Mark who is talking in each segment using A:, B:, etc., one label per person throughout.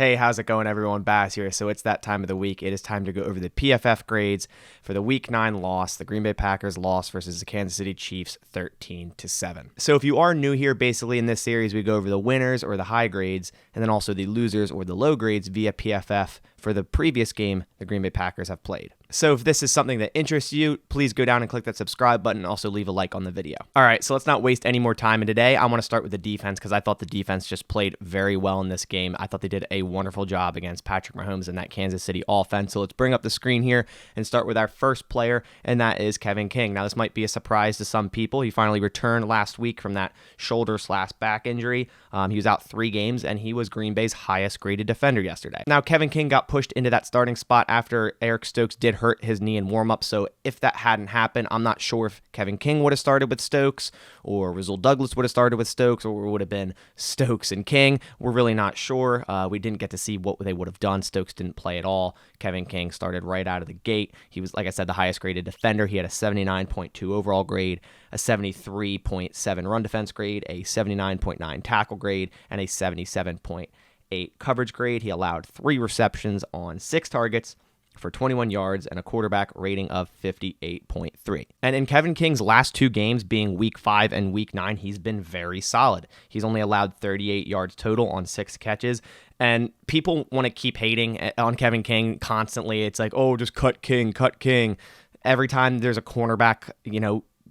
A: Hey, how's it going, everyone? Bass here. So it's that time of the week. It is time to go over the PFF grades for the Week 9 loss. The Green Bay Packers lost versus the Kansas City Chiefs 13-7. So if you are new here, basically in this series, we go over the winners or the high grades, and then also the losers or the low grades via PFF for the previous game the Green Bay Packers have played. So if this is something that interests you, please go down and click that subscribe button and also leave a like on the video. All right, so let's not waste any more time. And today I want to start with the defense because I thought the defense just played very well in this game. I thought they did a wonderful job against Patrick Mahomes and that Kansas City offense. So let's bring up the screen here and start with our first player, and that is Kevin King. Now, this might be a surprise to some people. He finally returned last week from that shoulder/back injury. He was out 3 games, and he was Green Bay's highest graded defender yesterday. Now, Kevin King got pushed into that starting spot after Eric Stokes did hurt his knee in warm-up, so if that hadn't happened, I'm not sure if Kevin King would have started with Stokes, or Rasul Douglas would have started with Stokes, or it would have been Stokes and King. We're really not sure. We didn't get to see what they would have done. Stokes didn't play at all. Kevin King started right out of the gate. He was, like I said, the highest graded defender. He had a 79.2 overall grade, a 73.7 run defense grade, a 79.9 tackle grade, and a 77.8 coverage grade. He allowed 3 receptions on 6 targets for 21 yards and a quarterback rating of 58.3. And in Kevin King's last 2 games, being week 5 and week 9, he's been very solid. He's only allowed 38 yards total on 6 catches. And people want to keep hating on Kevin King constantly. It's like, oh, just cut King, cut King. Every time there's a cornerback,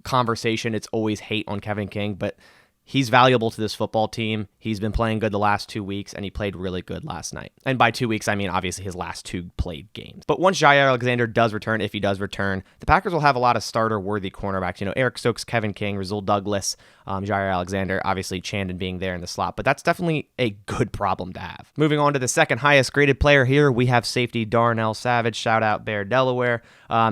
A: conversation, it's always hate on Kevin King, but he's valuable to this football team. He's been playing good the last 2 weeks, and he played really good last night. And by 2 weeks, I mean obviously his last 2 played games. But once Jaire Alexander does return, if he does return, the Packers will have a lot of starter-worthy cornerbacks. Eric Stokes, Kevin King, Rasul Douglas, Jaire Alexander, obviously Chandon being there in the slot. But that's definitely a good problem to have. Moving on to the second highest graded player here, we have safety Darnell Savage. Shout out Bear, Delaware.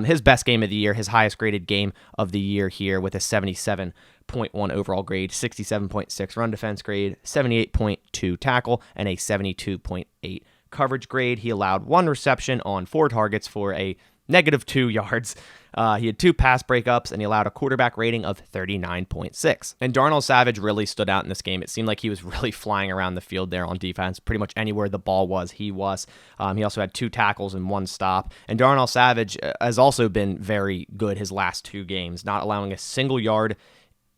A: His best game of the year, his highest graded game of the year here with a 77.1 overall grade, 67.6 run defense grade, 78.2 tackle, and a 72.8 coverage grade. He allowed 1 reception on 4 targets for a negative 2 yards. He had 2 pass breakups, and he allowed a quarterback rating of 39.6. And Darnell Savage really stood out in this game. It seemed like he was really flying around the field there on defense. Pretty much anywhere the ball was, he was. He also had 2 tackles and 1 stop. And Darnell Savage has also been very good his last 2 games, not allowing a single yard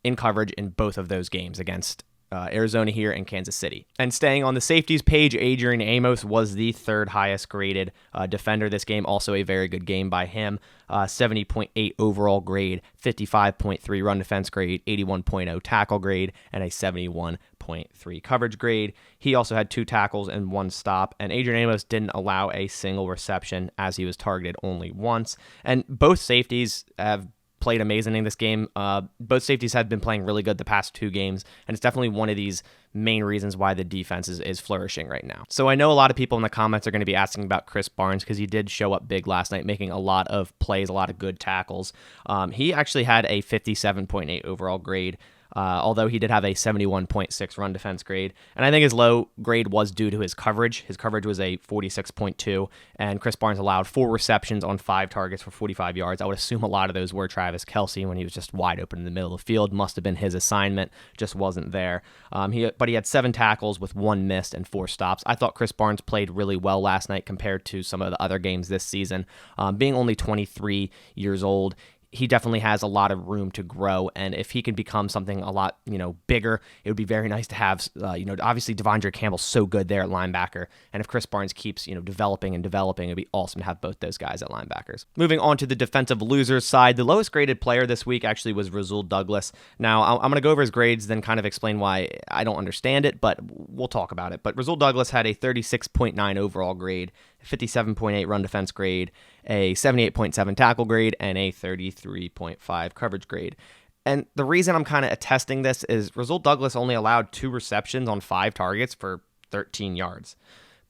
A: in coverage in both of those games against Arizona here and Kansas City. And staying on the safeties page, Adrian Amos was the 3rd highest graded defender this game. Also a very good game by him. 70.8 overall grade, 55.3 run defense grade, 81.0 tackle grade, and a 71.3 coverage grade. He also had 2 tackles and 1 stop, and Adrian Amos didn't allow a single reception as he was targeted only once. And both safeties have played amazing in this game. Both safeties have been playing really good the past 2 games, and it's definitely one of these main reasons why the defense is flourishing right now. So I know a lot of people in the comments are going to be asking about Chris Barnes because he did show up big last night, making a lot of plays, a lot of good tackles. He actually had a 57.8 overall grade, although he did have a 71.6 run defense grade. And I think his low grade was due to his coverage. His coverage was a 46.2, and Chris Barnes allowed 4 receptions on 5 targets for 45 yards. I would assume a lot of those were Travis Kelce when he was just wide open in the middle of the field. Must have been his assignment, just wasn't there. But he had 7 tackles with 1 missed and 4 stops. I thought Chris Barnes played really well last night compared to some of the other games this season. Being only 23 years old, he definitely has a lot of room to grow, and if he can become something a lot, bigger, it would be very nice to have, obviously Devondre Campbell's so good there at linebacker, and if Chris Barnes keeps, developing, it'd be awesome to have both those guys at linebackers. Moving on to the defensive losers side, the lowest graded player this week actually was Rasul Douglas. Now, I'm going to go over his grades, then kind of explain why I don't understand it, but we'll talk about it. But Rasul Douglas had a 36.9 overall grade, 57.8 run defense grade, a 78.7 tackle grade, and a 33.5 coverage grade. And the reason I'm kind of attesting this is Rasul Douglas only allowed 2 receptions on 5 targets for 13 yards.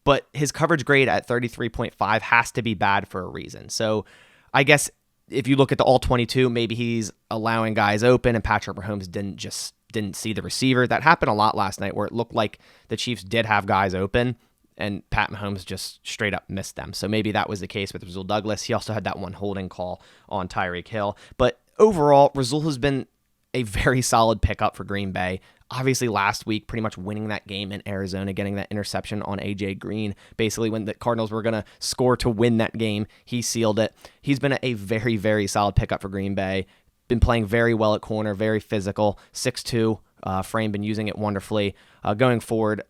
A: But his coverage grade at 33.5 has to be bad for a reason. So I guess if you look at the all 22, maybe he's allowing guys open and Patrick Mahomes didn't see the receiver. That happened a lot last night where it looked like the Chiefs did have guys open and Pat Mahomes just straight up missed them. So maybe that was the case with Rasul Douglas. He also had that one holding call on Tyreek Hill. But overall, Rasul has been a very solid pickup for Green Bay. Obviously, last week, pretty much winning that game in Arizona, getting that interception on A.J. Green. Basically, when the Cardinals were going to score to win that game, he sealed it. He's been a very, very solid pickup for Green Bay. Been playing very well at corner, very physical, 6'2", frame, been using it wonderfully. Going forward,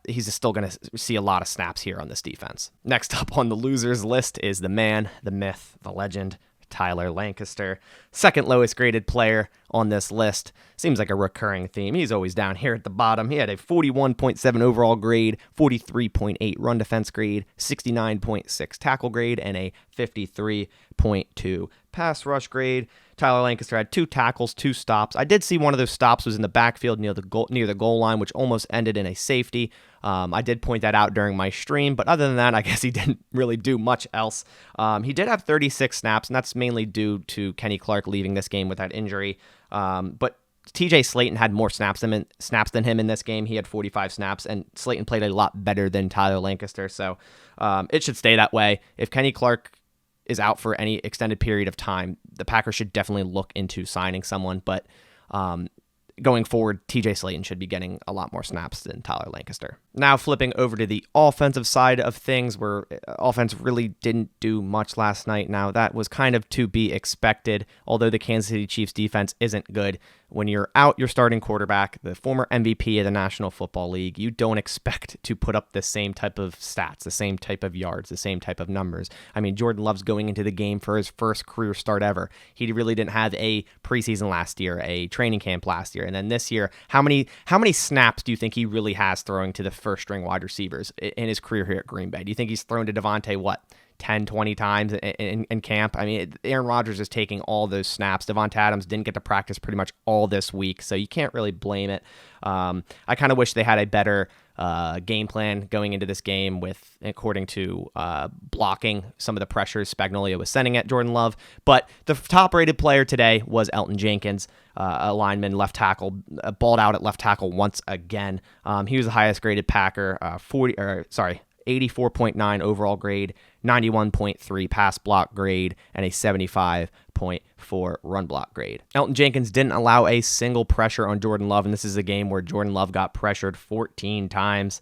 A: he's still going to see a lot of snaps here on this defense. Next up on the losers list is the man, the myth, the legend, Tyler Lancaster, second lowest graded player on this list. Seems like a recurring theme. He's always down here at the bottom. He had a 41.7 overall grade, 43.8 run defense grade, 69.6 tackle grade, and a 53.2 pass rush grade. Tyler Lancaster had 2 tackles, 2 stops. I did see one of those stops was in the backfield near the goal line, which almost ended in a safety. I did point that out during my stream, but other than that, I guess he didn't really do much else. He did have 36 snaps, and that's mainly due to Kenny Clark leaving this game with that injury. But TJ Slayton had more snaps than him in this game. He had 45 snaps, and Slayton played a lot better than Tyler Lancaster, so it should stay that way. If Kenny Clark is out for any extended period of time, the Packers should definitely look into signing someone, but going forward, TJ Slayton should be getting a lot more snaps than Tyler Lancaster. Now flipping over to the offensive side of things, where offense really didn't do much last night. Now that was kind of to be expected, although the Kansas City Chiefs defense isn't good. When you're out your starting quarterback, the former MVP of the National Football League, you don't expect to put up the same type of stats, the same type of yards, the same type of numbers. I mean, Jordan Love's going into the game for his first career start ever. He really didn't have a preseason last year, a training camp last year. And then this year, how many snaps do you think he really has throwing to the first string wide receivers in his career here at Green Bay? Do you think he's thrown to Devontae, 10, 20 times in camp? I mean, Aaron Rodgers is taking all those snaps. Devonta Adams didn't get to practice pretty much all this week, so you can't really blame it. I kind of wish they had a better game plan going into this game according to blocking some of the pressures Spagnuolo was sending at Jordan Love. But the top-rated player today was Elton Jenkins, a lineman, left tackle, balled out at left tackle once again. He was the highest-graded Packer, 84.9 overall grade, 91.3 pass block grade, and a 75.4 run block grade. Elton Jenkins didn't allow a single pressure on Jordan Love, and this is a game where Jordan Love got pressured 14 times.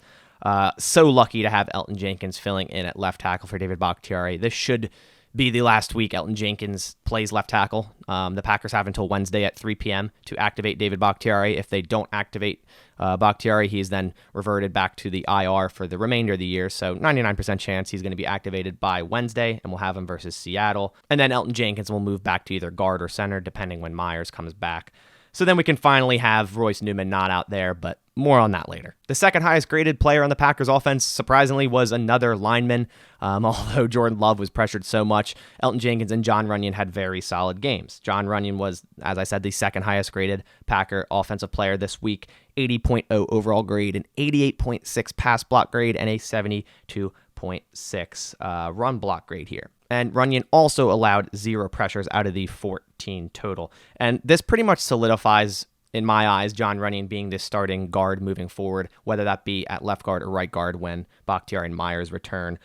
A: So lucky to have Elton Jenkins filling in at left tackle for David Bakhtiari. This should be the last week Elton Jenkins plays left tackle. The Packers have until Wednesday at 3 p.m. to activate David Bakhtiari. If they don't activate Bakhtiari, he's then reverted back to the IR for the remainder of the year. So 99% chance he's going to be activated by Wednesday, and we'll have him versus Seattle. And then Elton Jenkins will move back to either guard or center, depending when Myers comes back. So then we can finally have Royce Newman not out there, but more on that later. The second highest graded player on the Packers offense, surprisingly, was another lineman. Although Jordan Love was pressured so much, Elton Jenkins and Jon Runyon had very solid games. Jon Runyon was, as I said, the second highest graded Packer offensive player this week, 80.0 overall grade, an 88.6 pass block grade, and a 72.6 run block grade here. And Runyon also allowed 0 pressures out of the 14 total. And this pretty much solidifies, in my eyes, Jon Runyon being the starting guard moving forward, whether that be at left guard or right guard when Bakhtiari and Myers return.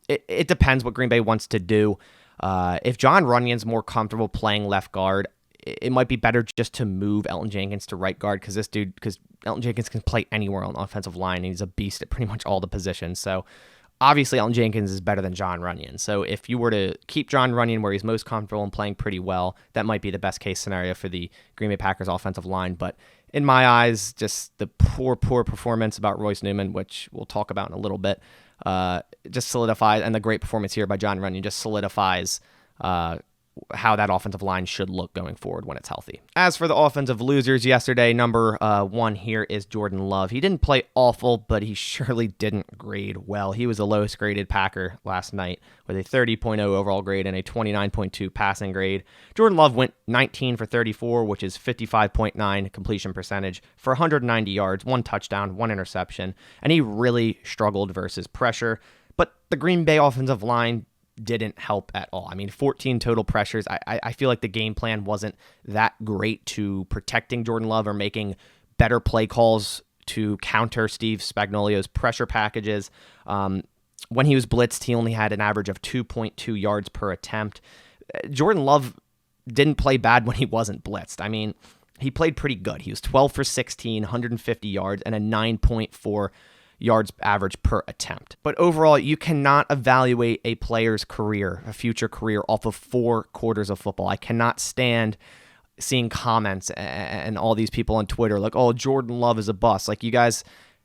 A: It depends what Green Bay wants to do. If Jon Runyon's more comfortable playing left guard, it might be better just to move Elton Jenkins to right guard because Elton Jenkins can play anywhere on the offensive line, and he's a beast at pretty much all the positions. So obviously, Elton Jenkins is better than Jon Runyon. So if you were to keep Jon Runyon where he's most comfortable and playing pretty well, that might be the best case scenario for the Green Bay Packers offensive line. But in my eyes, just the poor performance about Royce Newman, which we'll talk about in a little bit, just solidifies, and the great performance here by Jon Runyon just solidifies how that offensive line should look going forward when it's healthy. As for the offensive losers yesterday, number 1 here is Jordan Love. He didn't play awful, but he surely didn't grade well. He was the lowest graded Packer last night with a 30.0 overall grade and a 29.2 passing grade. Jordan Love went 19 for 34, which is 55.9 completion percentage for 190 yards, 1 touchdown, 1 interception, and he really struggled versus pressure. But the Green Bay offensive line didn't help at all. I mean, 14 total pressures. I feel like the game plan wasn't that great to protecting Jordan Love or making better play calls to counter Steve Spagnuolo's pressure packages. When he was blitzed, he only had an average of 2.2 yards per attempt. Jordan Love didn't play bad when he wasn't blitzed. I mean, he played pretty good. He was 12 for 16, 150 yards, and a 9.4 yards average per attempt. But overall, you cannot evaluate a player's career, a future career, off of 4 quarters of football. I cannot stand seeing comments and all these people on Twitter like, oh, Jordan Love is a bust. Like, you guys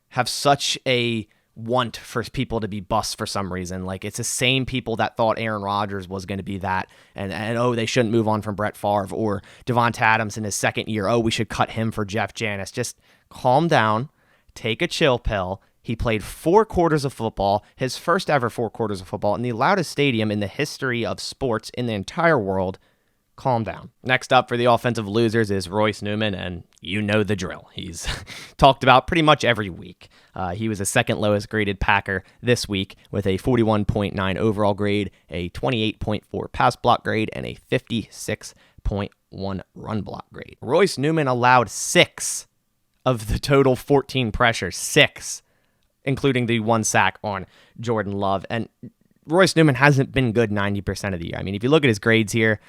A: have such a want for people to be busts for some reason. Like, it's the same people that thought Aaron Rodgers was going to be that, and oh, they shouldn't move on from Brett Favre, or Devonta Adams in his second year, oh, we should cut him for Jeff Janis. Just calm down, take a chill pill. He played 4 quarters of football, his first ever 4 quarters of football, in the loudest stadium in the history of sports in the entire world. Calm down. Next up for the offensive losers is Royce Newman, and you know the drill. He's talked about pretty much every week. He was the second lowest graded Packer this week with a 41.9 overall grade, a 28.4 pass block grade, and a 56.1 run block grade. Royce Newman allowed 6 of the total 14 pressures, 6, including the 1 sack on Jordan Love. And Royce Newman hasn't been good 90% of the year. I mean, if you look at his grades here,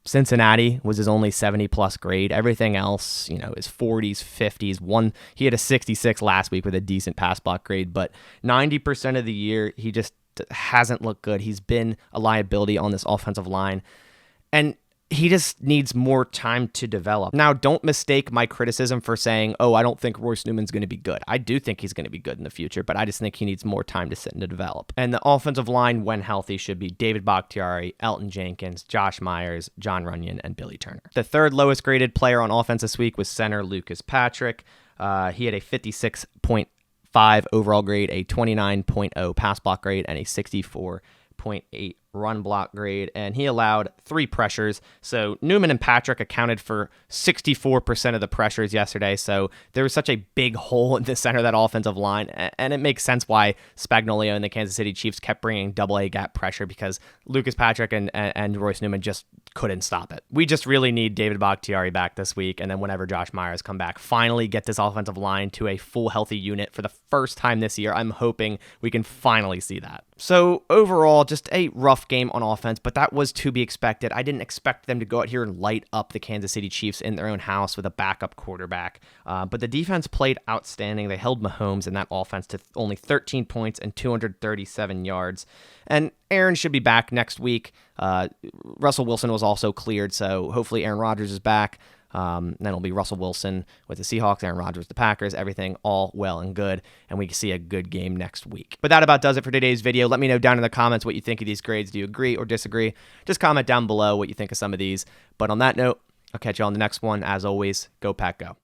A: Cincinnati was his only 70-plus grade. Everything else, is 40s, 50s. He had a 66 last week with a decent pass block grade, but 90% of the year, he just hasn't looked good. He's been a liability on this offensive line, and he just needs more time to develop. Now, don't mistake my criticism for saying, oh, I don't think Royce Newman's going to be good. I do think he's going to be good in the future, but I just think he needs more time to sit and to develop. And the offensive line, when healthy, should be David Bakhtiari, Elton Jenkins, Josh Myers, Jon Runyon, and Billy Turner. The third lowest graded player on offense this week was center Lucas Patrick. He had a 56.5 overall grade, a 29.0 pass block grade, and a 64.8 run block grade, and he allowed 3 pressures. So Newman and Patrick accounted for 64% of the pressures yesterday. So there was such a big hole in the center of that offensive line, and it makes sense why Spagnuolo and the Kansas City Chiefs kept bringing double-A gap pressure, because Lucas Patrick and Royce Newman just couldn't stop it. We just really need David Bakhtiari back this week, and then whenever Josh Myers come back, finally get this offensive line to a full healthy unit for the first time this year. I'm hoping we can finally see that. So overall, just a rough game on offense, but that was to be expected. I didn't expect them to go out here and light up the Kansas City Chiefs in their own house with a backup quarterback, but the defense played outstanding. They held Mahomes and that offense to only 13 points and 237 yards, and Aaron should be back next week. Russell Wilson was also cleared, so hopefully Aaron Rodgers is back. Then it'll be Russell Wilson with the Seahawks, Aaron Rodgers, the Packers, everything all well and good, and we can see a good game next week. But that about does it for today's video. Let me know down in the comments what you think of these grades. Do you agree or disagree? Just comment down below what you think of some of these. But on that note, I'll catch you on the next one. As always, go Pack Go.